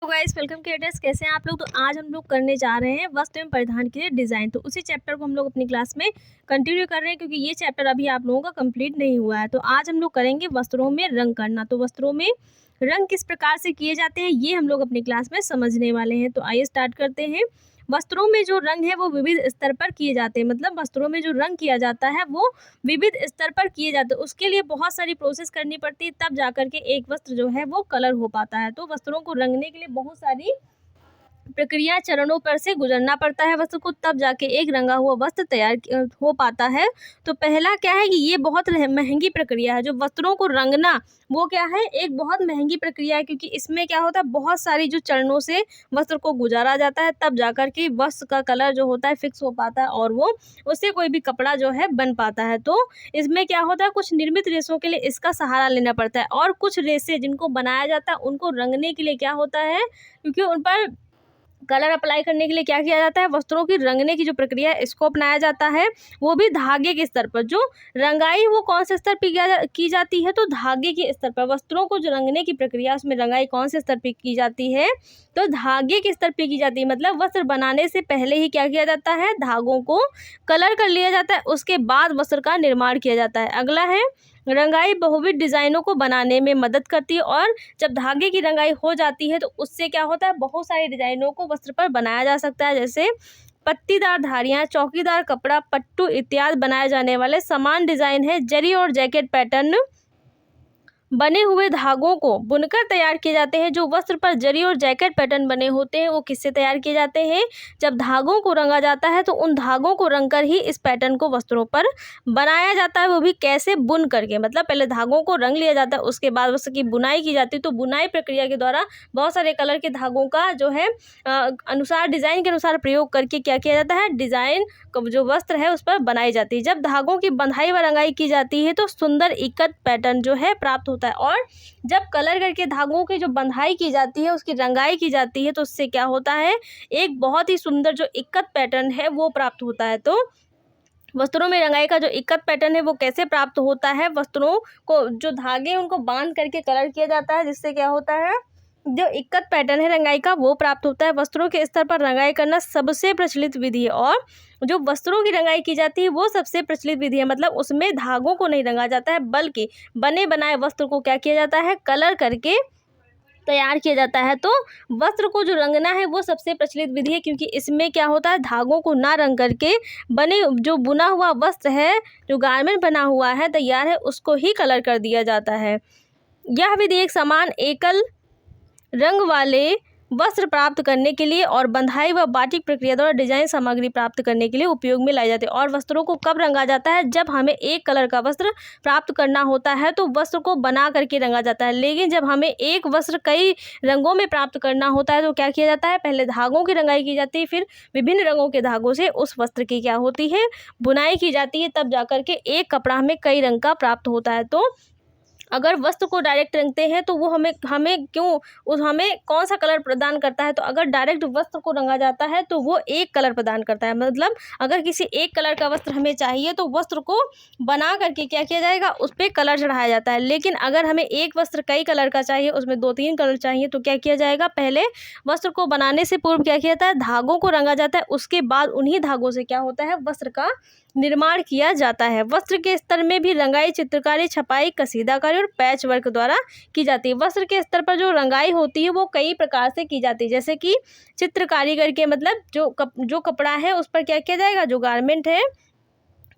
तो guys welcome creators, कैसे हैं आप लोग। तो आज हम लोग करने जा रहे हैं वस्त्र एवं परिधान के लिए डिज़ाइन। तो उसी चैप्टर को हम लोग अपनी क्लास में कंटिन्यू कर रहे हैं, क्योंकि ये चैप्टर अभी आप लोगों का कंप्लीट नहीं हुआ है। तो आज हम लोग करेंगे वस्त्रों में रंग करना। तो वस्त्रों में रंग किस प्रकार से किए जाते हैं ये हम लोग अपनी क्लास में समझने वाले हैं। तो आइए स्टार्ट करते हैं। वस्त्रों में जो रंग है वो विविध स्तर पर किए जाते हैं। मतलब वस्त्रों में जो रंग किया जाता है वो विविध स्तर पर किए जाते हैं। उसके लिए बहुत सारी प्रोसेस करनी पड़ती है, तब जाकर के एक वस्त्र जो है वो कलर हो पाता है। तो वस्त्रों को रंगने के लिए बहुत सारी प्रक्रिया चरणों पर से गुजरना पड़ता है वस्त्र को, तब जाके एक रंगा हुआ वस्त्र तैयार हो पाता है। तो पहला क्या है कि ये बहुत महंगी प्रक्रिया है। जो वस्त्रों को रंगना वो क्या है, एक बहुत महंगी प्रक्रिया है, क्योंकि इसमें क्या होता है, बहुत सारी जो चरणों से वस्त्र को गुजारा जाता है, तब जाकर के वस्त्र का कलर जो होता है फिक्स हो पाता है और वो उससे कोई भी कपड़ा जो है बन पाता है। तो इसमें क्या होता है, कुछ निर्मित रेशों के लिए इसका सहारा लेना पड़ता है, और कुछ रेशे जिनको बनाया जाता है उनको रंगने के लिए क्या होता है, क्योंकि उन पर कलर अप्लाई करने के लिए क्या किया जाता है, वस्त्रों की रंगने की जो प्रक्रिया है इसको अपनाया जाता है, वो भी धागे के स्तर पर। जो रंगाई वो कौन से स्तर पर की जाती है, तो धागे के स्तर पर। वस्त्रों को जो रंगने की प्रक्रिया उसमें रंगाई कौन से स्तर पर की जाती है, तो धागे के स्तर पर की जाती है। मतलब वस्त्र बनाने से पहले ही क्या किया जाता है, धागों को कलर कर लिया जाता है, उसके बाद वस्त्र का निर्माण किया जाता है। अगला है, रंगाई बहुविध डिज़ाइनों को बनाने में मदद करती है, और जब धागे की रंगाई हो जाती है तो उससे क्या होता है, बहुत सारे डिज़ाइनों को वस्त्र पर बनाया जा सकता है। जैसे पत्तीदार धारियाँ, चौकीदार कपड़ा, पट्टू इत्यादि बनाए जाने वाले समान डिज़ाइन है। जरी और जैकेट पैटर्न बने हुए धागों को बुनकर तैयार किए जाते हैं। जो वस्त्र पर जरी और जैकेट पैटर्न बने होते हैं वो किससे तैयार किए जाते हैं, जब धागों को रंगा जाता है तो उन धागों को रंगकर ही इस पैटर्न को वस्त्रों पर बनाया जाता है। वो भी कैसे, बुन करके। मतलब पहले धागों को रंग लिया जाता है, उसके बाद वस्त्र की बुनाई की जाती है। तो बुनाई प्रक्रिया के द्वारा बहुत सारे कलर के धागों का जो है अनुसार, डिज़ाइन के अनुसार प्रयोग करके क्या किया जाता है, डिज़ाइन जो वस्त्र है उस पर बनाई जाती है। जब धागों की बंधाई व रंगाई की जाती है तो सुंदर इकत पैटर्न जो है प्राप्त होता है, और जब कलर करके धागों की जो बंधाई की जाती है, उसकी रंगाई की जाती है, तो उससे क्या होता है, एक बहुत ही सुंदर जो इकत पैटर्न है वो प्राप्त होता है। तो वस्त्रों में रंगाई का जो इकत पैटर्न है वो कैसे प्राप्त होता है, वस्त्रों को जो धागे हैं उनको बांध करके कलर किया जाता है, जिससे क्या होता है, जो इक्कत पैटर्न है रंगाई का वो प्राप्त होता है। वस्त्रों के स्तर पर रंगाई करना सबसे प्रचलित विधि है, और जो वस्त्रों की रंगाई की जाती है वो सबसे प्रचलित विधि है। मतलब उसमें धागों को नहीं रंगा जाता है, बल्कि बने बनाए वस्त्र को क्या किया जाता है, कलर करके तैयार किया जाता है। तो वस्त्र को जो रंगना है वो सबसे प्रचलित विधि है, क्योंकि इसमें क्या होता है, धागों को ना रंग करके बने जो बुना हुआ वस्त्र है, जो गारमेंट बना हुआ है, तैयार है, उसको ही कलर कर दिया जाता है। यह विधि एक समान एकल रंग वाले वस्त्र प्राप्त करने के लिए और बंधाई व बाटिक प्रक्रिया द्वारा डिजाइन सामग्री प्राप्त करने के लिए उपयोग में लाई जाती है। और वस्त्रों को कब रंगा जाता है, जब हमें एक कलर का वस्त्र प्राप्त करना होता है तो वस्त्र को बना करके रंगा जाता है। लेकिन जब हमें एक वस्त्र कई रंगों में प्राप्त करना होता है तो क्या किया जाता है, पहले धागों की रंगाई की जाती है, फिर विभिन्न रंगों के धागों से उस वस्त्र की क्या होती है, बुनाई की जाती है, तब जाकर के एक कपड़ा हमें कई रंग का प्राप्त होता है। तो अगर वस्त्र को डायरेक्ट रंगते हैं तो वो हमें कौन सा कलर प्रदान करता है, तो अगर डायरेक्ट वस्त्र को रंगा जाता है तो वो एक कलर प्रदान करता है। मतलब अगर किसी एक कलर का वस्त्र हमें चाहिए तो वस्त्र को बना करके क्या किया जाएगा, उस पर कलर चढ़ाया जाता है। लेकिन अगर हमें एक वस्त्र कई कलर का चाहिए, उसमें 2-3 कलर चाहिए, तो क्या किया जाएगा, पहले वस्त्र को बनाने से पूर्व क्या किया जाता है, धागों को रंगा जाता है, उसके बाद उन्हीं धागों से क्या होता है, वस्त्र का निर्माण किया जाता है। वस्त्र के स्तर में भी रंगाई, चित्रकारी, छपाई, कसीदाकारी और पैच वर्क द्वारा की जाती है। वस्त्र के स्तर पर जो रंगाई होती है वो कई प्रकार से की जाती है, जैसे कि चित्रकारी करके, मतलब जो कपड़ा है उस पर क्या किया जाएगा, जो गारमेंट है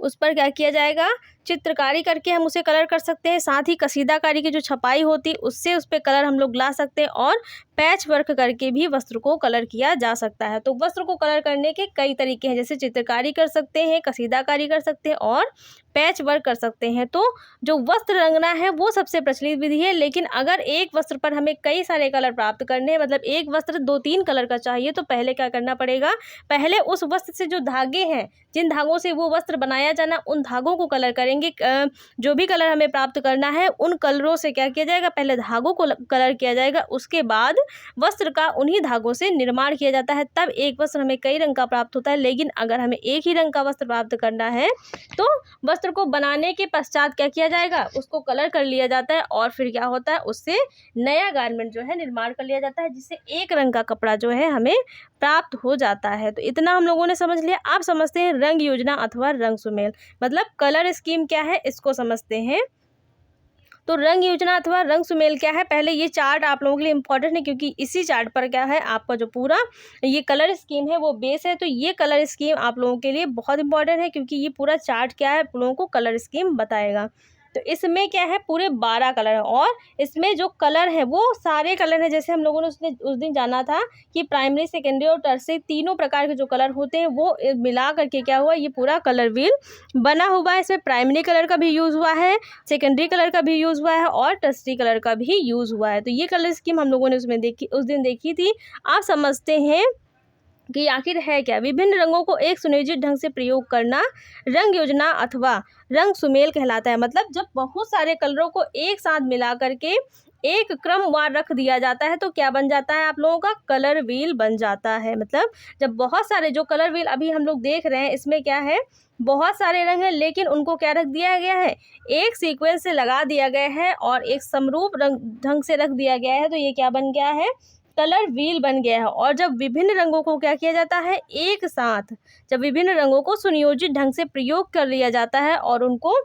उस पर क्या किया जाएगा, चित्रकारी करके हम उसे कलर कर सकते हैं। साथ ही कसीदाकारी की जो छपाई होती है उससे उस पर कलर हम लोग ला सकते हैं, और पैच वर्क करके भी वस्त्र को कलर किया जा सकता है। तो वस्त्र को कलर करने के कई तरीके हैं, जैसे चित्रकारी कर सकते हैं, कसीदाकारी कर सकते हैं और पैच वर्क कर सकते हैं। तो जो वस्त्र रंगना है वो सबसे प्रचलित विधि है। लेकिन अगर एक वस्त्र पर हमें कई सारे कलर प्राप्त करने हैं, मतलब एक वस्त्र 2-3 कलर का चाहिए, तो पहले क्या करना पड़ेगा, पहले उस वस्त्र से जो धागे हैं, जिन धागों से वो वस्त्र बनाया जाना, उन धागों को कलर करेंगे। करेंगे जो भी कलर हमें प्राप्त करना है उन कलरों से क्या किया जाएगा, पहले धागों को कलर किया जाएगा, उसके बाद वस्त्र का उन्हीं धागों से निर्माण किया जाता है, तब एक वस्त्र हमें कई रंग का प्राप्त होता है। लेकिन अगर हमें एक ही रंग का वस्त्र प्राप्त करना है तो वस्त्र को बनाने के पश्चात क्या किया जाएगा, उसको कलर कर लिया जाता है और फिर क्या होता है, उससे नया गारमेंट जो है निर्माण कर लिया जाता है, जिससे एक रंग का कपड़ा जो है हमें प्राप्त हो जाता है। तो इतना हम लोगों ने समझ लिया। आप समझते हैं रंग योजना अथवा रंग सुमेल, मतलब कलर स्कीम क्या है इसको समझते हैं। तो रंग योजना अथवा रंग सुमेल क्या है, पहले ये चार्ट आप लोगों के लिए इंपॉर्टेंट है, क्योंकि इसी चार्ट पर क्या है आपका जो पूरा ये कलर स्कीम है वो बेस है। तो ये कलर स्कीम आप लोगों के लिए बहुत इंपॉर्टेंट है, क्योंकि ये पूरा चार्ट क्या है आप लोगों को कलर स्कीम बताएगा। तो इसमें क्या है, पूरे 12 कलर है और इसमें जो कलर है वो सारे कलर हैं, जैसे हम लोगों ने उस दिन जाना था कि प्राइमरी, सेकेंडरी और टर्सरी तीनों प्रकार के जो कलर होते हैं वो मिला करके क्या हुआ, ये पूरा कलर व्हील बना हुआ है। इसमें प्राइमरी कलर का भी यूज़ हुआ है, सेकेंडरी कलर का भी यूज़ हुआ है और टर्सरी कलर का भी यूज़ हुआ है। तो ये कलर स्कीम हम लोगों ने उसमें उस दिन देखी थी। आप समझते हैं कि आखिर है क्या, विभिन्न रंगों को एक सुनियोजित ढंग से प्रयोग करना रंग योजना अथवा रंग सुमेल कहलाता है। मतलब जब बहुत सारे कलरों को एक साथ मिला करके एक क्रमवार रख दिया जाता है तो क्या बन जाता है, आप लोगों का कलर व्हील बन जाता है। मतलब जब बहुत सारे जो कलर व्हील अभी हम लोग देख रहे हैं इसमें क्या है, बहुत सारे रंग हैं लेकिन उनको क्या रख दिया गया है, एक सीक्वेंस से लगा दिया गया है और एक समरूप रंग ढंग से रख दिया गया है। तो ये क्या बन गया है, कलर व्हील बन गया है। और जब विभिन्न रंगों को क्या किया जाता है, एक साथ जब विभिन्न रंगों को सुनियोजित ढंग से प्रयोग कर लिया जाता है और उनको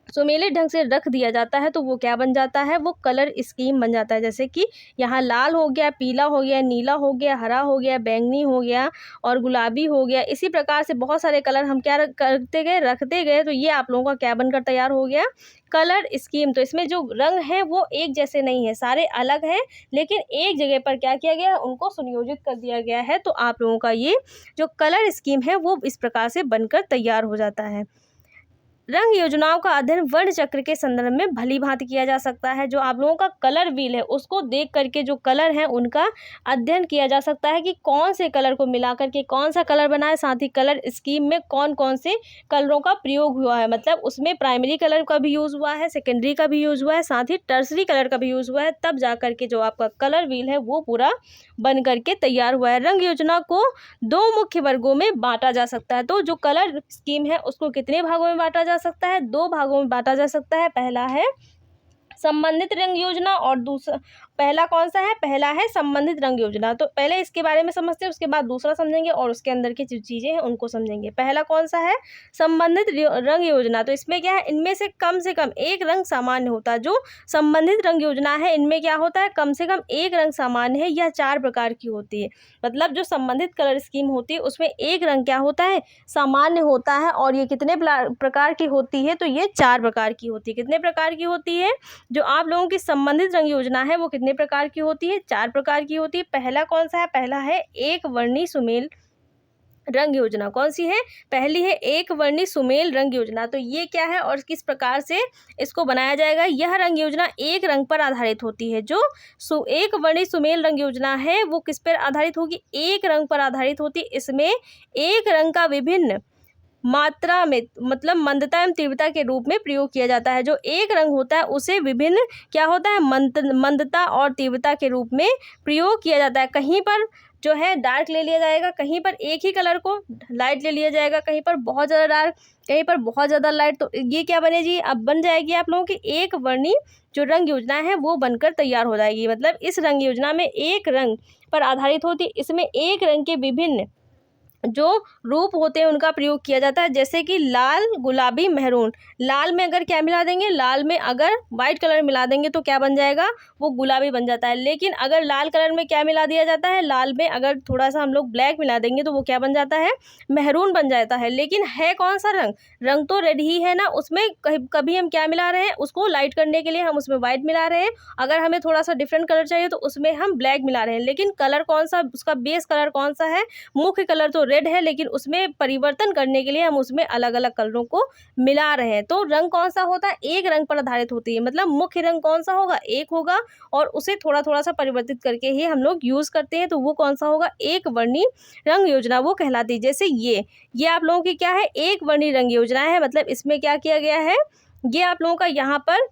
सुमेलित ढंग से रख दिया जाता है तो वो क्या बन जाता है, वो कलर स्कीम बन जाता है। जैसे कि यहाँ लाल हो गया, पीला हो गया, नीला हो गया, हरा हो गया, बैंगनी हो गया और गुलाबी हो गया। इसी प्रकार से बहुत सारे कलर हम क्या करते गए, रखते गए, तो ये आप लोगों का क्या बनकर तैयार हो गया, कलर स्कीम। तो इसमें जो रंग है वो एक जैसे नहीं है, सारे अलग हैं, लेकिन एक जगह पर क्या किया गया है, उनको सुनियोजित कर दिया गया है। तो आप लोगों का ये जो कलर स्कीम है वो इस प्रकार से बनकर तैयार हो जाता है। रंग योजनाओं का अध्ययन वर्ण चक्र के संदर्भ में भली भांति किया जा सकता है। जो आप लोगों का कलर व्हील है उसको देख करके जो कलर है उनका अध्ययन किया जा सकता है कि कौन से कलर को मिला करके कौन सा कलर बना है, साथ ही कलर स्कीम में कौन कौन से कलरों का प्रयोग हुआ है। मतलब उसमें प्राइमरी कलर का भी यूज़ हुआ है, सेकेंडरी का भी यूज़ हुआ है, साथ ही टर्सरी कलर का भी यूज़ हुआ है, तब जा करके जो आपका कलर व्हील है वो पूरा बन करके तैयार हुआ है। रंग योजना को 2 मुख्य वर्गों में बांटा जा सकता है। तो जो कलर स्कीम है उसको कितने भागों में बांटा जा सकता है, 2 भागों में बांटा जा सकता है। पहला है संबंधित रंग योजना और दूसरा, पहला कौन सा है, पहला है संबंधित रंग योजना। तो पहले इसके बारे में समझते हैं, उसके बाद दूसरा समझेंगे और उसके अंदर की जो चीज़ें हैं उनको समझेंगे। पहला कौन सा है, संबंधित रंग योजना। तो इसमें क्या है, इनमें से कम एक रंग सामान्य होता है। जो संबंधित रंग योजना है इनमें क्या होता है, कम से कम एक रंग सामान्य है। यह 4 प्रकार की होती है। मतलब जो संबंधित कलर स्कीम होती है उसमें एक रंग क्या होता है, सामान्य होता है। और ये कितने प्रकार की होती है, तो ये 4 प्रकार की होती है। कितने प्रकार की होती है, जो आप लोगों की संबंधित रंग योजना है वो कितने प्रकार की होती है, 4 प्रकार की होती है। पहला कौन सा है, पहला है एक वर्णी सुमेल रंग योजना। कौन सी है, पहली है एक वर्णी सुमेल रंग योजना। तो ये क्या है और किस प्रकार से इसको बनाया जाएगा, यह रंग योजना एक रंग पर आधारित होती है। जो एक वर्णी सुमेल रंग योजना है वो किस पर आधारित होगी, एक रंग पर आधारित होती है। इसमें एक रंग का विभिन्न मात्रा में, मतलब मंदता एवं तीव्रता के रूप में प्रयोग किया जाता है। जो एक रंग होता है उसे विभिन्न क्या होता है, मंदता और तीव्रता के रूप में प्रयोग किया जाता है। कहीं पर जो है डार्क ले लिया जाएगा, कहीं पर एक ही कलर को लाइट ले लिया जाएगा, कहीं पर बहुत ज़्यादा डार्क, कहीं पर बहुत ज़्यादा लाइट। तो ये क्या बनेगी, अब बन जाएगी आप लोगों की एक वर्णी जो रंग योजना है वो बनकर तैयार हो जाएगी। मतलब इस रंग योजना में एक रंग पर आधारित होती है। इसमें एक रंग के विभिन्न जो रूप होते हैं उनका प्रयोग किया जाता है। जैसे कि लाल, गुलाबी, मेहरून। लाल में अगर क्या मिला देंगे, लाल में अगर वाइट कलर मिला देंगे तो क्या बन जाएगा, वो गुलाबी बन जाता है। लेकिन अगर लाल कलर में क्या मिला दिया जाता है, लाल में अगर थोड़ा सा हम लोग ब्लैक मिला देंगे तो वो क्या बन जाता है, मेहरून बन जाता है। लेकिन है कौन सा रंग, रंग तो रेड ही है ना, उसमें कभी हम क्या मिला रहे हैं, उसको लाइट करने के लिए हम उसमें वाइट मिला रहे हैं। अगर हमें थोड़ा सा डिफरेंट कलर चाहिए तो उसमें हम ब्लैक मिला रहे हैं। लेकिन कलर कौन सा, उसका बेस कलर कौन सा है, मुख्य कलर तो रेड है, लेकिन उसमें परिवर्तन करने के लिए हम उसमें अलग अलग कलरों को मिला रहे हैं। तो रंग कौन सा होता है, एक रंग पर आधारित होती है, मतलब मुख्य रंग कौन सा होगा, एक होगा, और उसे थोड़ा थोड़ा सा परिवर्तित करके ही हम लोग यूज़ करते हैं। तो वो कौन सा होगा, एक वर्णी रंग योजना वो कहलाती है। जैसे ये आप लोगों की क्या है, एक वर्णी रंग योजना है, मतलब इसमें क्या किया गया है, ये आप लोगों का यहाँ पर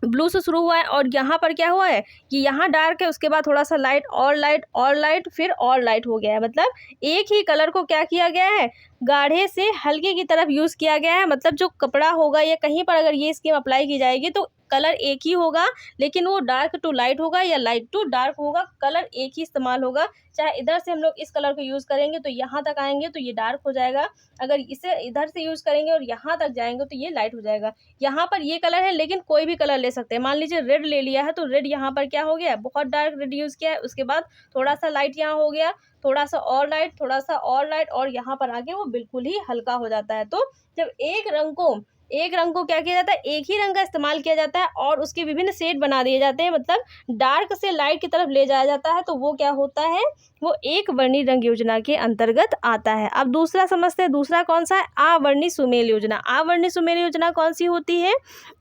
ब्लू से शुरू हुआ है और यहाँ पर क्या हुआ है कि यहाँ डार्क है, उसके बाद थोड़ा सा लाइट और लाइट और लाइट, फिर और लाइट हो गया है। मतलब एक ही कलर को क्या किया गया है, गाढ़े से हल्के की तरफ यूज़ किया गया है। मतलब जो कपड़ा होगा या कहीं पर अगर ये स्कीम अप्लाई की जाएगी तो कलर एक ही होगा, लेकिन वो डार्क टू लाइट होगा या लाइट टू डार्क होगा, कलर एक ही इस्तेमाल होगा। चाहे इधर से हम लोग इस कलर को यूज़ करेंगे तो यहाँ तक आएंगे तो ये डार्क हो जाएगा, अगर इसे इधर से यूज़ करेंगे और यहाँ तक जाएंगे तो ये लाइट हो जाएगा। यहाँ पर ये कलर है, लेकिन कोई भी कलर ले सकते हैं। मान लीजिए रेड ले लिया है तो रेड यहाँ पर क्या हो गया, बहुत डार्क रेड यूज़ किया है, उसके बाद थोड़ा सा लाइट यहाँ हो गया, थोड़ा सा और लाइट, थोड़ा सा और लाइट, और यहाँ पर आके वो बिल्कुल ही हल्का हो जाता है। तो जब एक रंग को क्या किया जाता है, एक ही रंग का इस्तेमाल किया जाता है और उसके विभिन्न शेड बना दिए जाते हैं, मतलब डार्क से लाइट की तरफ ले जाया जाता है, तो वो क्या होता है, वो एक वर्णी रंग योजना के अंतर्गत आता है। अब दूसरा समझते हैं, दूसरा कौन सा है, आवर्णी सुमेल योजना। आवर्णी सुमेल योजना कौन सी होती है,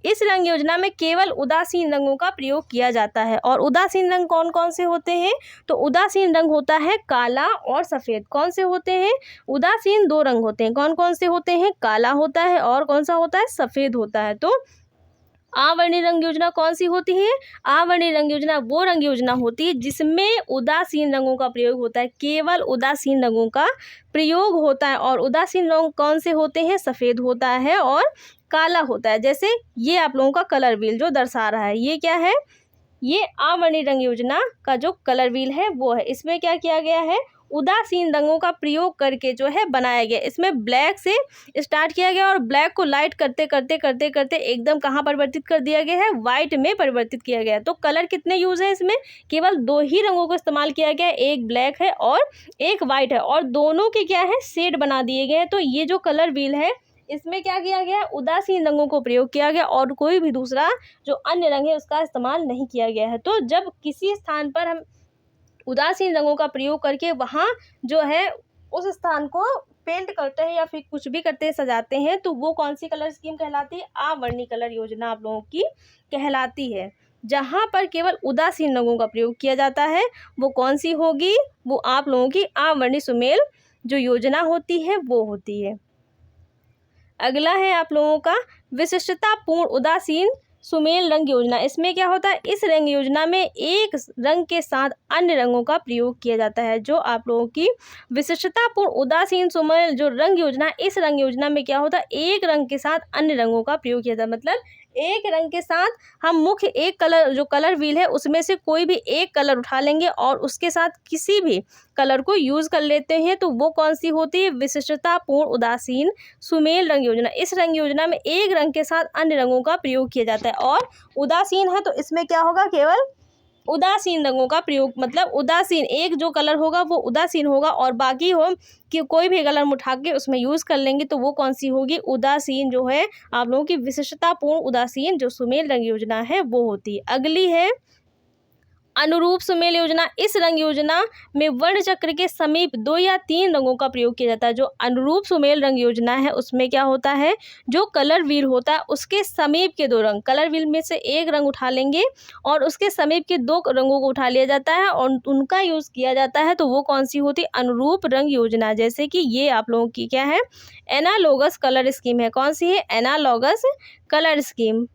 इस रंग योजना में केवल उदासीन रंगों का प्रयोग किया जाता है। और उदासीन रंग कौन कौन से होते हैं, तो उदासीन रंग होता है काला और सफ़ेद। कौन से होते हैं, उदासीन दो रंग होते हैं, कौन कौन से होते हैं, काला होता है और कौन सा होता है, सफ़ेद होता है। तो आवर्णी रंग योजना कौन सी होती है, आवर्णी रंग योजना वो रंग योजना होती है जिसमें उदासीन रंगों का प्रयोग होता है, केवल उदासीन रंगों का प्रयोग होता है। और उदासीन रंग कौन से होते हैं, सफ़ेद होता है और काला होता है। जैसे ये आप लोगों का कलर व्हील जो दर्शा रहा है, ये क्या है, ये आवर्णी रंग योजना का जो कलर व्हील है वो है। इसमें क्या किया गया है, उदासीन रंगों का प्रयोग करके जो है बनाया गया। इसमें ब्लैक से स्टार्ट किया गया और ब्लैक को लाइट करते करते करते करते एकदम कहाँ परिवर्तित कर दिया गया है, वाइट में परिवर्तित किया गया है। तो कलर कितने यूज़ है, इसमें केवल दो ही रंगों को इस्तेमाल किया गया है, एक ब्लैक है और एक वाइट है, और दोनों के क्या है, शेड बना दिए गए हैं। तो ये जो कलर व्हील है इसमें क्या किया गया है, उदासीन रंगों को प्रयोग किया गया और कोई भी दूसरा जो अन्य रंग है उसका इस्तेमाल नहीं किया गया है। तो जब किसी स्थान पर हम उदासीन रंगों का प्रयोग करके वहाँ जो है उस स्थान को पेंट करते हैं या फिर कुछ भी करते हैं, सजाते हैं, तो वो कौन सी कलर स्कीम कहलाती है, आवर्णी कलर योजना आप लोगों की कहलाती है। जहाँ पर केवल उदासीन रंगों का प्रयोग किया जाता है वो कौन सी होगी, वो आप लोगों की आवर्णी सुमेल जो योजना होती है वो होती है। अगला है आप लोगों का विशिष्टतापूर्ण उदासीन सुमेल रंग योजना। इसमें क्या होता है, इस रंग योजना में एक रंग के साथ अन्य रंगों का प्रयोग किया जाता है। जो आप लोगों की विशिष्टतापूर्ण उदासीन सुमेल जो रंग योजना, इस रंग योजना में क्या होता है, एक रंग के साथ अन्य रंगों का प्रयोग किया जाता है। मतलब एक रंग के साथ हम मुख्य एक कलर जो कलर व्हील है उसमें से कोई भी एक कलर उठा लेंगे और उसके साथ किसी भी कलर को यूज़ कर लेते हैं, तो वो कौन सी होती है, विशिष्टतापूर्ण उदासीन सुमेल रंग योजना। इस रंग योजना में एक रंग के साथ अन्य रंगों का प्रयोग किया जाता है। और उदासीन है तो इसमें क्या होगा, केवल उदासीन रंगों का प्रयोग, मतलब उदासीन एक जो कलर होगा वो उदासीन होगा और बाकी हो कि कोई भी कलर उठा के उसमें यूज़ कर लेंगे, तो वो कौन सी होगी, उदासीन जो है आप लोगों की विशिष्टतापूर्ण उदासीन जो सुमेल रंग योजना है वो होती है। अगली है अनुरूप सुमेल योजना। इस रंग योजना में वर्ण चक्र के समीप 2 या 3 रंगों का प्रयोग किया जाता है। जो अनुरूप सुमेल रंग योजना है उसमें क्या होता है, जो कलर व्हील होता है उसके समीप के 2 रंग, कलर व्हील में से एक रंग उठा लेंगे और उसके समीप के 2 रंगों को उठा लिया जाता है और उनका यूज़ किया जाता है, तो वो कौन सी होती है, अनुरूप रंग योजना। जैसे कि ये आप लोगों की क्या है, एनालॉगस कलर स्कीम है। कौन सी है, एनालॉगस कलर स्कीम।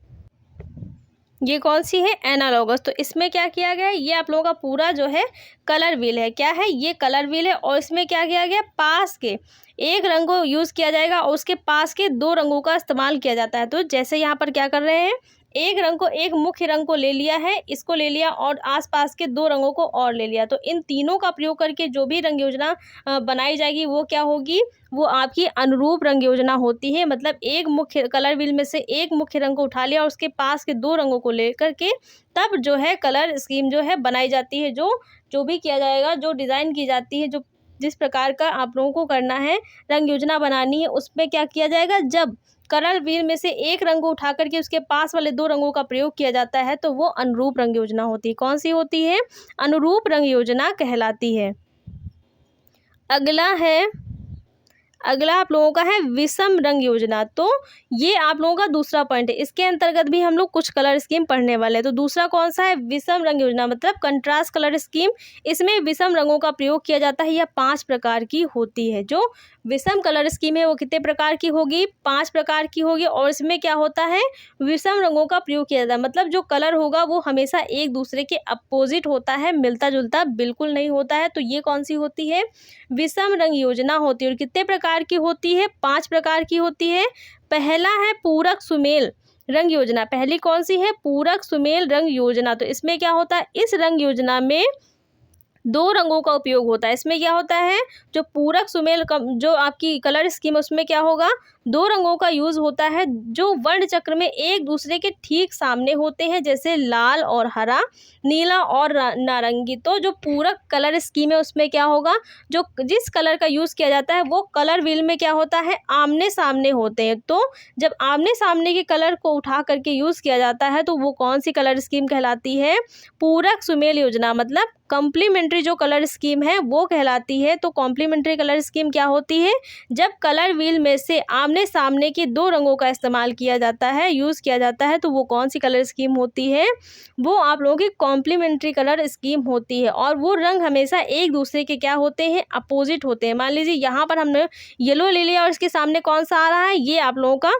ये कौन सी है, एनालॉगस। तो इसमें क्या किया गया है, ये आप लोगों का पूरा जो है कलर व्हील है, क्या है, ये कलर व्हील है और इसमें क्या किया गया, पास के एक रंग को यूज़ किया जाएगा और उसके पास के 2 रंगों का इस्तेमाल किया जाता है। तो जैसे यहाँ पर क्या कर रहे हैं, एक रंग को, एक मुख्य रंग को ले लिया है, इसको ले लिया और आसपास के 2 रंगों को और ले लिया, तो इन तीनों का प्रयोग करके जो भी रंग योजना बनाई जाएगी वो क्या होगी, वो आपकी अनुरूप रंग योजना होती है। मतलब एक मुख्य कलर व्हील में से एक मुख्य रंग को उठा लिया और उसके पास के 2 रंगों को लेकर के तब जो है कलर स्कीम जो है बनाई जाती है। जो भी किया जाएगा, जो डिज़ाइन की जाती है, जो जिस प्रकार का आप लोगों को करना है, रंग योजना बनानी है, उसमें क्या किया जाएगा, जब कलर व्हील में से एक रंग को उठा करके उसके पास वाले 2 रंगों का प्रयोग किया जाता है, तो वो अनुरूप रंग योजना होती है। कौन सी होती है, अनुरूप रंग योजना कहलाती है। अगला आप लोगों का है विषम रंग योजना। तो ये आप लोगों का दूसरा पॉइंट है, इसके अंतर्गत भी हम लोग कुछ कलर स्कीम पढ़ने वाले हैं। तो दूसरा कौन सा है, विषम रंग योजना, मतलब कंट्रास्ट कलर स्कीम। इसमें विषम रंगों का प्रयोग किया जाता है। यह 5 प्रकार की होती है। जो विषम कलर स्कीम है वो कितने प्रकार की होगी, 5 प्रकार की होगी। और इसमें क्या होता है, विषम रंगों का प्रयोग किया जाता है, मतलब जो कलर होगा वो हमेशा एक दूसरे के अपोजिट होता है, मिलता जुलता बिल्कुल नहीं होता है। तो ये कौन सी होती है, विषम रंग योजना होती है। और कितने प्रकार की होती है, 5 प्रकार की होती है। पहला है पूरक सुमेल रंग योजना। पहली कौन सी है, पूरक सुमेल रंग योजना। तो इसमें क्या होता है, इस रंग योजना में 2 रंगों का उपयोग होता है। इसमें क्या होता है, जो पूरक सुमेल जो आपकी कलर स्कीम है उसमें क्या होगा, 2 रंगों का यूज होता है जो वर्ण चक्र में एक दूसरे के ठीक सामने होते हैं, जैसे लाल और हरा, नीला और नारंगी। तो जो पूरक कलर स्कीम है उसमें क्या होगा, जो जिस कलर का यूज किया जाता है वो कलर व्हील में क्या होता है, आमने सामने होते हैं। तो जब आमने सामने के कलर को उठा करके यूज किया जाता है तो वो कौन सी कलर स्कीम कहलाती है, पूरक सुमेल योजना, मतलब कॉम्प्लीमेंट्री जो कलर स्कीम है वो कहलाती है। तो कॉम्प्लीमेंट्री कलर स्कीम क्या होती है, जब कलर व्हील में से आमने सामने के 2 रंगों का इस्तेमाल किया जाता है, यूज़ किया जाता है, तो वो कौन सी कलर स्कीम होती है, वो आप लोगों की कॉम्प्लीमेंट्री कलर स्कीम होती है। और वो रंग हमेशा एक दूसरे के क्या होते हैं, अपोजिट होते हैं। मान लीजिए यहाँ पर हमने येलो ले लिया और इसके सामने कौन सा आ रहा है, ये आप लोगों का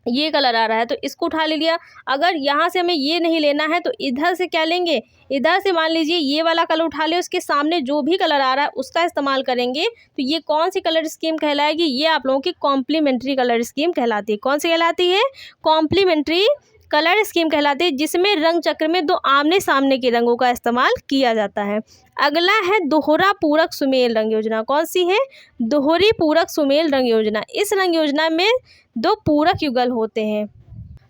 ये कलर आ रहा है, तो इसको उठा ले लिया। अगर यहाँ से हमें ये नहीं लेना है तो इधर से क्या लेंगे, इधर से मान लीजिए ये वाला कलर उठा ले, उसके सामने जो भी कलर आ रहा है उसका इस्तेमाल करेंगे। तो ये कौन सी कलर स्कीम कहलाएगी, ये आप लोगों की कॉम्प्लीमेंट्री कलर स्कीम कहलाती है। कौन सी कहलाती है, कॉम्प्लीमेंट्री कलर स्कीम कहलाती है, जिसमें रंग चक्र में 2 आमने सामने के रंगों का इस्तेमाल किया जाता है। अगला है दोहरा पूरक सुमेल रंग योजना। कौन सी है, दोहरी पूरक सुमेल रंग योजना। इस रंग योजना में 2 पूरक युगल होते हैं।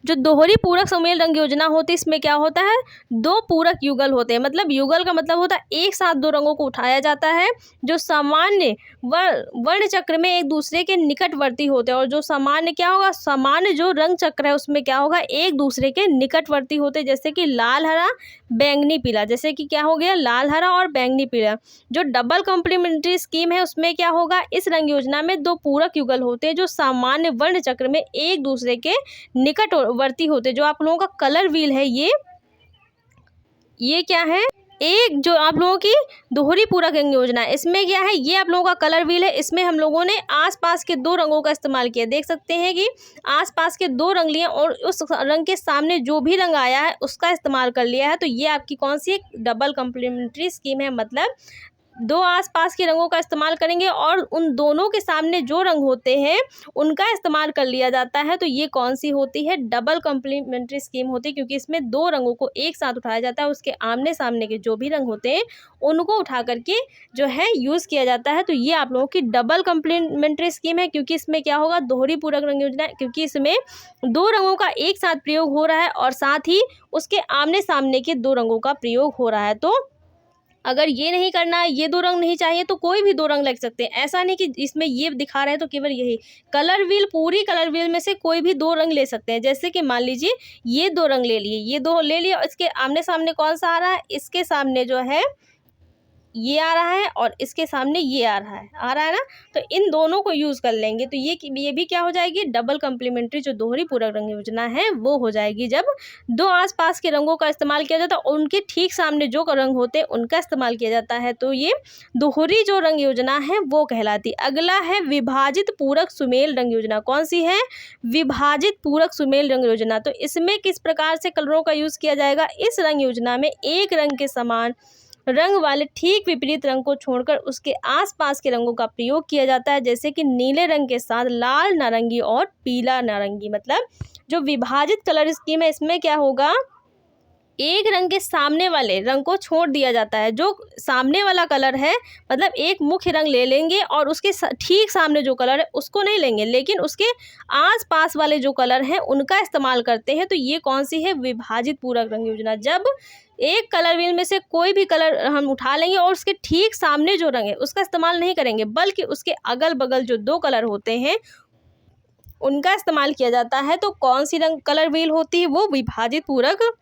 जो दोहरी पूरक सुमेल रंग योजना होती है इसमें क्या होता है, 2 पूरक युगल होते हैं। मतलब युगल का मतलब होता है एक साथ 2 रंगों को उठाया जाता है जो सामान्य वर्ण चक्र में एक दूसरे के निकटवर्ती होते हैं। और जो सामान्य क्या होगा, सामान्य जो रंग चक्र है उसमें क्या होगा, एक दूसरे के निकटवर्ती होते हैं, जैसे कि लाल हरा बैंगनी पीला। जैसे कि क्या हो गया, लाल हरा और बैंगनी पीला। जो डबल कॉम्प्लीमेंट्री स्कीम है उसमें क्या होगा, इस रंग योजना में 2 पूरक युगल होते हैं जो सामान्य वर्ण चक्र में एक दूसरे के निकटवर्ती होते। जो आप लोगों का कलर व्हील है ये क्या है, एक जो आप लोगों की दोहरी पूरक रंग योजना है, इसमें क्या है, ये आप लोगों का कलर व्हील है। इसमें हम लोगों ने आसपास के 2 रंगों का इस्तेमाल किया। देख सकते हैं कि आसपास के 2 रंग लिए और उस रंग के सामने जो भी रंग आया है उसका इस्तेमाल कर लिया है। तो ये आपकी कौन सी डबल कॉम्प्लीमेंट्री स्कीम है, मतलब 2 आसपास के रंगों का इस्तेमाल करेंगे और उन दोनों के सामने जो रंग होते हैं उनका इस्तेमाल कर लिया जाता है। तो ये कौन सी होती है, डबल कॉम्प्लीमेंट्री स्कीम होती है, क्योंकि इसमें 2 रंगों को एक साथ उठाया जाता है, उसके आमने सामने के जो भी रंग होते हैं उनको उठा करके जो है यूज़ किया जाता है। तो ये आप लोगों की डबल कॉम्प्लीमेंट्री स्कीम है, क्योंकि इसमें क्या होगा, दोहरी पूरक रंग योजना, क्योंकि इसमें 2 रंगों का एक साथ प्रयोग हो रहा है और साथ ही उसके आमने सामने के 2 रंगों का प्रयोग हो रहा है। तो अगर ये नहीं करना है, ये 2 रंग नहीं चाहिए तो कोई भी 2 रंग लग सकते हैं। ऐसा नहीं कि इसमें ये दिखा रहे हैं तो केवल यही, कलर व्हील पूरी कलर व्हील में से कोई भी 2 रंग ले सकते हैं। जैसे कि मान लीजिए ये 2 रंग ले लिए, ये 2 ले लिए, इसके आमने सामने कौन सा आ रहा है, इसके सामने जो है ये आ रहा है और इसके सामने ये आ रहा है ना। तो इन दोनों को यूज़ कर लेंगे तो ये भी क्या हो जाएगी, डबल कॉम्प्लीमेंट्री जो दोहरी पूरक रंग योजना है वो हो जाएगी। जब 2 आसपास के रंगों का इस्तेमाल किया जाता है और उनके ठीक सामने जो रंग होते हैं उनका इस्तेमाल किया जाता है, तो ये दोहरी जो रंग योजना है वो कहलाती। अगला है विभाजित पूरक सुमेल रंग योजना। कौन सी है, विभाजित पूरक सुमेल रंग योजना। तो इसमें किस प्रकार से कलरों का यूज़ किया जाएगा, इस रंग योजना में एक रंग के समान रंग वाले ठीक विपरीत रंग को छोड़कर उसके आसपास के रंगों का प्रयोग किया जाता है, जैसे कि नीले रंग के साथ लाल नारंगी और पीला नारंगी। मतलब जो विभाजित कलर स्कीम है इसमें क्या होगा, एक रंग के सामने वाले रंग को छोड़ दिया जाता है। जो सामने वाला कलर है मतलब एक मुख्य रंग ले लेंगे और उसके ठीक सामने जो कलर है उसको नहीं लेंगे, लेकिन उसके आसपास वाले जो कलर हैं उनका इस्तेमाल करते हैं। तो ये कौन सी है, विभाजित पूरक रंग योजना। जब एक कलर व्हील में से कोई भी कलर हम उठा लेंगे और उसके ठीक सामने जो रंग है उसका इस्तेमाल नहीं करेंगे, बल्कि उसके अगल बगल जो 2 कलर होते हैं उनका इस्तेमाल किया जाता है। तो कौन सी रंग कलर व्हील होती है, वो विभाजित पूरक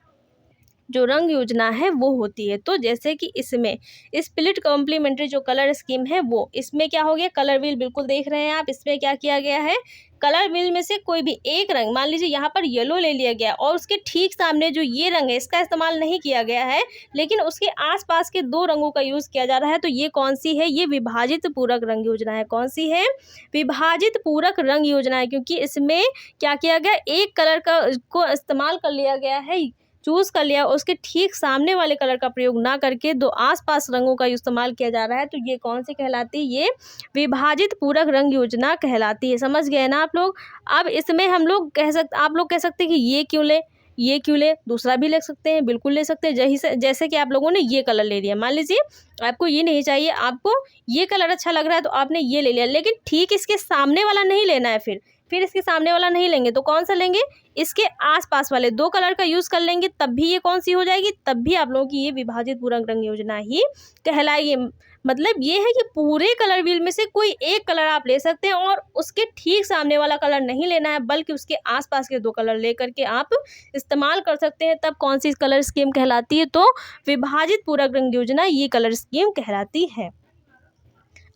जो रंग योजना है वो होती है। तो जैसे कि इसमें स्प्लिट कॉम्प्लीमेंट्री जो कलर स्कीम है वो, इसमें क्या हो गया, कलर व्हील बिल्कुल देख रहे हैं आप, इसमें क्या किया गया है, कलर व्हील में से कोई भी एक रंग, मान लीजिए यहाँ पर येलो ले लिया गया और उसके ठीक सामने जो ये रंग है इसका इस्तेमाल नहीं किया गया है, लेकिन उसके आसपास के दो रंगों का यूज़ किया जा रहा है, तो ये कौन सी है, ये विभाजित पूरक रंग योजना है। कौन सी है, विभाजित पूरक रंग योजना है, क्योंकि इसमें क्या किया गया, एक कलर का को इस्तेमाल कर लिया गया है, चूज़ कर लिया, उसके ठीक सामने वाले कलर का प्रयोग ना करके दो आसपास रंगों का इस्तेमाल किया जा रहा है, तो ये कौन सी कहलाती है, ये विभाजित पूरक रंग योजना कहलाती है। समझ गए ना आप लोग। अब इसमें हम लोग आप लोग कह सकते हैं कि ये क्यों ले, ये क्यों ले, दूसरा भी ले सकते हैं, बिल्कुल ले सकते हैं। जैसे कि आप लोगों ने ये कलर ले लिया, मान लीजिए आपको ये नहीं चाहिए, आपको ये कलर अच्छा लग रहा है तो आपने ये ले लिया, लेकिन ठीक इसके सामने वाला नहीं लेना है, फिर इसके सामने वाला नहीं लेंगे तो कौन सा लेंगे, इसके आसपास वाले दो कलर का यूज़ कर लेंगे, तब भी ये कौन सी हो जाएगी, तब भी आप लोगों की ये विभाजित पूरक रंग योजना ही कहलाएगी। मतलब ये है कि पूरे कलर व्हील में से कोई एक कलर आप ले सकते हैं और उसके ठीक सामने वाला कलर नहीं लेना है, बल्कि उसके आसपास के दो कलर ले करके आप इस्तेमाल कर सकते हैं, तब कौन सी कलर स्कीम कहलाती है, तो विभाजित पूरक रंग योजना ये कलर स्कीम कहलाती है।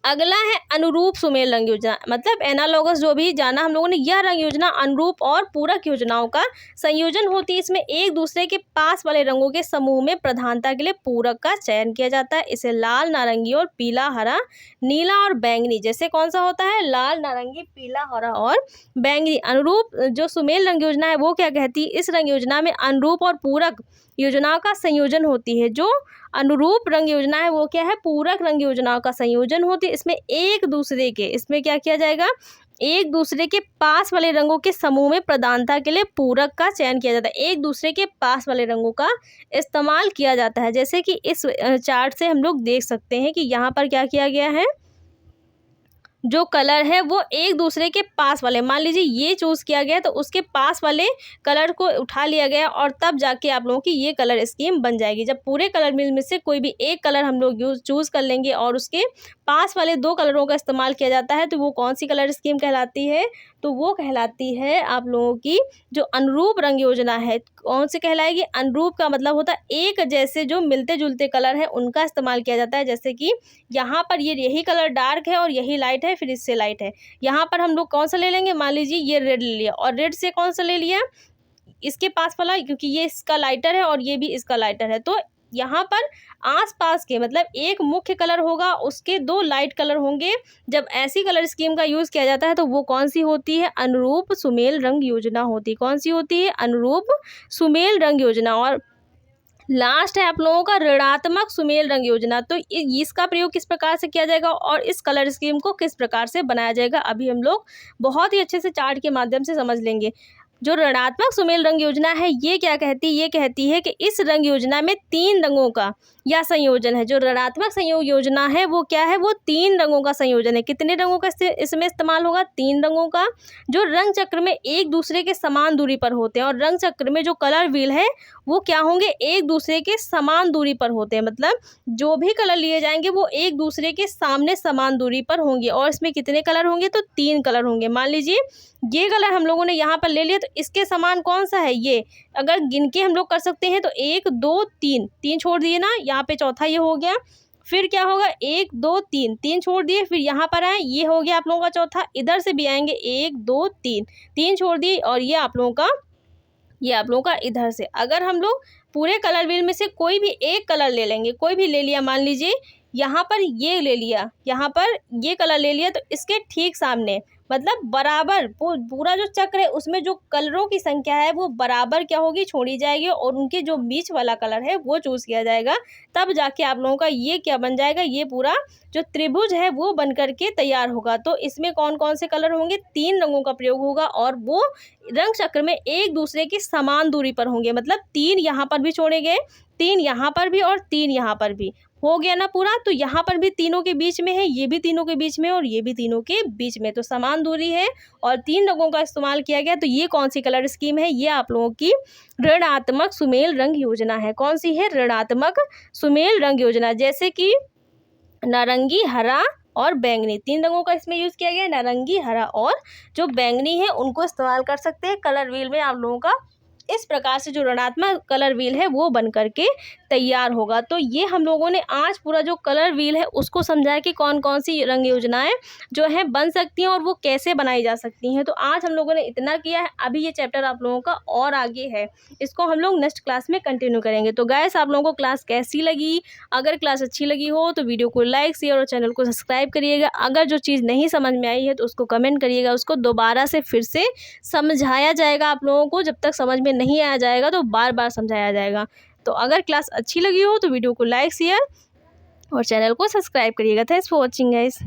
अगला है अनुरूप सुमेल रंग योजना, मतलब एनालॉगस जो भी जाना हम लोगों ने, यह रंग योजना अनुरूप और पूरक योजनाओं का संयोजन होती है। इसमें एक दूसरे के पास वाले रंगों के समूह में प्रधानता के लिए पूरक का चयन किया जाता है। इसे लाल, नारंगी और पीला, हरा, नीला और बैंगनी, जैसे कौन सा होता है, लाल, नारंगी, पीला, हरा और बैंगनी। अनुरूप जो सुमेल रंग योजना है वो क्या कहती है, इस रंग योजना में अनुरूप और पूरक योजनाओं का संयोजन होती है। जो अनुरूप रंग योजना है वो क्या है, पूरक रंग योजनाओं का संयोजन होती है। इसमें एक दूसरे के, इसमें क्या किया जाएगा, एक दूसरे के पास वाले रंगों के समूह में प्रधानता के लिए पूरक का चयन किया जाता है। एक दूसरे के पास वाले रंगों का इस्तेमाल किया जाता है, जैसे कि इस चार्ट से हम लोग देख सकते हैं कि यहाँ पर क्या किया गया है, जो कलर है वो एक दूसरे के पास वाले, मान लीजिए ये चूज़ किया गया तो उसके पास वाले कलर को उठा लिया गया और तब जाके आप लोगों की ये कलर स्कीम बन जाएगी। जब पूरे कलर में से कोई भी एक कलर हम लोग चूज़ कर लेंगे और उसके पास वाले दो कलरों का इस्तेमाल किया जाता है, तो वो कौन सी कलर स्कीम कहलाती है, तो वो कहलाती है आप लोगों की जो अनुरूप रंग योजना है। कौन सी कहलाएगी, अनुरूप का मतलब होता है एक जैसे जो मिलते जुलते कलर है उनका इस्तेमाल किया जाता है। जैसे कि यहाँ पर यही कलर डार्क है और यही लाइट है, फिर इससे लाइट है, यहाँ पर हम लोग कौन सा ले लेंगे, मान लीजिए ये रेड ले लिया और रेड से कौन सा ले लिया, इसके पास वाला, क्योंकि ये इसका लाइटर है और ये भी इसका लाइटर है, तो यहाँ पर आसपास के मतलब एक मुख्य कलर होगा, उसके दो लाइट कलर होंगे। जब ऐसी कलर स्कीम का यूज़ किया जाता है तो वो कौन सी होती है, अनुरूप सुमेल रंग योजना होती है। कौन सी होती है, अनुरूप सुमेल रंग योजना। और लास्ट है आप लोगों का ऋणात्मक सुमेल रंग योजना। तो इसका प्रयोग किस प्रकार से किया जाएगा और इस कलर स्कीम को किस प्रकार से बनाया जाएगा, अभी हम लोग बहुत ही अच्छे से चार्ट के माध्यम से समझ लेंगे। जो ऋणात्मक सुमेल रंग योजना है ये क्या कहती है, ये कहती है कि इस रंग योजना में तीन रंगों का या संयोजन है। जो ऋणात्मक संयोग योजना है वो क्या है, वो तीन रंगों का संयोजन है। कितने रंगों का इसमें इस्तेमाल होगा, तीन रंगों का, जो रंग चक्र में एक दूसरे के समान दूरी पर होते हैं। और रंग चक्र में जो कलर व्हील है वो क्या होंगे, एक दूसरे के समान दूरी पर होते हैं, मतलब जो भी कलर लिए जाएंगे वो एक दूसरे के सामने समान दूरी पर होंगे। और इसमें कितने कलर होंगे, तो तीन कलर होंगे। मान लीजिए ये कलर हम लोगों ने यहाँ पर ले लिया, तो इसके समान कौन सा है, ये अगर गिन के हम लोग कर सकते हैं तो 1 2 3, 3 छोड़ दिए ना, यहाँ पे चौथा ये हो गया। फिर क्या होगा, 1 2 3, 3 छोड़ दिए, फिर यहाँ पर आए, ये हो गया आप लोगों का चौथा। इधर से भी आएंगे 1 2 3, 3 छोड़ दिए और ये आप लोगों का इधर से। अगर हम लोग पूरे कलर व्हील में से कोई भी एक कलर ले लेंगे, कोई भी ले लिया, मान लीजिए यहाँ पर ये ले लिया, यहाँ पर ये कलर ले लिया, तो इसके ठीक सामने मतलब बराबर पूरा जो चक्र है उसमें जो कलरों की संख्या है वो बराबर क्या होगी, छोड़ी जाएगी और उनके जो बीच वाला कलर है वो चूज़ किया जाएगा। तब जाके आप लोगों का ये क्या बन जाएगा, ये पूरा जो त्रिभुज है वो बन करके तैयार होगा। तो इसमें कौन कौन से कलर होंगे, तीन रंगों का प्रयोग होगा और वो रंग चक्र में एक दूसरे की समान दूरी पर होंगे। मतलब तीन यहाँ पर भी छोड़े गए, तीन यहाँ पर भी और तीन यहाँ पर भी, हो गया ना पूरा। तो यहाँ पर भी तीनों के बीच में है, ये भी तीनों के बीच में और ये भी तीनों के बीच में, तो समान दूरी है और तीन रंगों का इस्तेमाल किया गया। तो ये कौन सी कलर स्कीम है, ये आप लोगों की ऋणात्मक सुमेल रंग योजना है। कौन सी है, ऋणात्मक सुमेल रंग योजना। जैसे कि नारंगी, हरा और बैंगनी, तीन रंगों का इसमें यूज़ किया गया है। नारंगी, हरा और जो बैंगनी है उनको इस्तेमाल कर सकते हैं, कलर व्हील में आप लोगों का इस प्रकार से जो ऋणात्मक कलर व्हील है वो बन करके तैयार होगा। तो ये हम लोगों ने आज पूरा जो कलर व्हील है उसको समझाया कि कौन कौन सी रंग योजनाएं जो है बन सकती हैं और वो कैसे बनाई जा सकती हैं। तो आज हम लोगों ने इतना किया है, अभी ये चैप्टर आप लोगों का और आगे है, इसको हम लोग नेक्स्ट क्लास में कंटिन्यू करेंगे। तो गाइस, आप लोगों को क्लास कैसी लगी? अगर क्लास अच्छी लगी हो तो वीडियो को लाइक, शेयर और चैनल को सब्सक्राइब करिएगा। अगर जो चीज़ नहीं समझ में आई है तो उसको कमेंट करिएगा, उसको दोबारा से फिर से समझाया जाएगा आप लोगों को। जब तक समझ में नहीं आया जाएगा तो बार बार समझाया जाएगा। तो अगर क्लास अच्छी लगी हो तो वीडियो को लाइक, शेयर और चैनल को सब्सक्राइब करिएगा। Thanks for watching guys.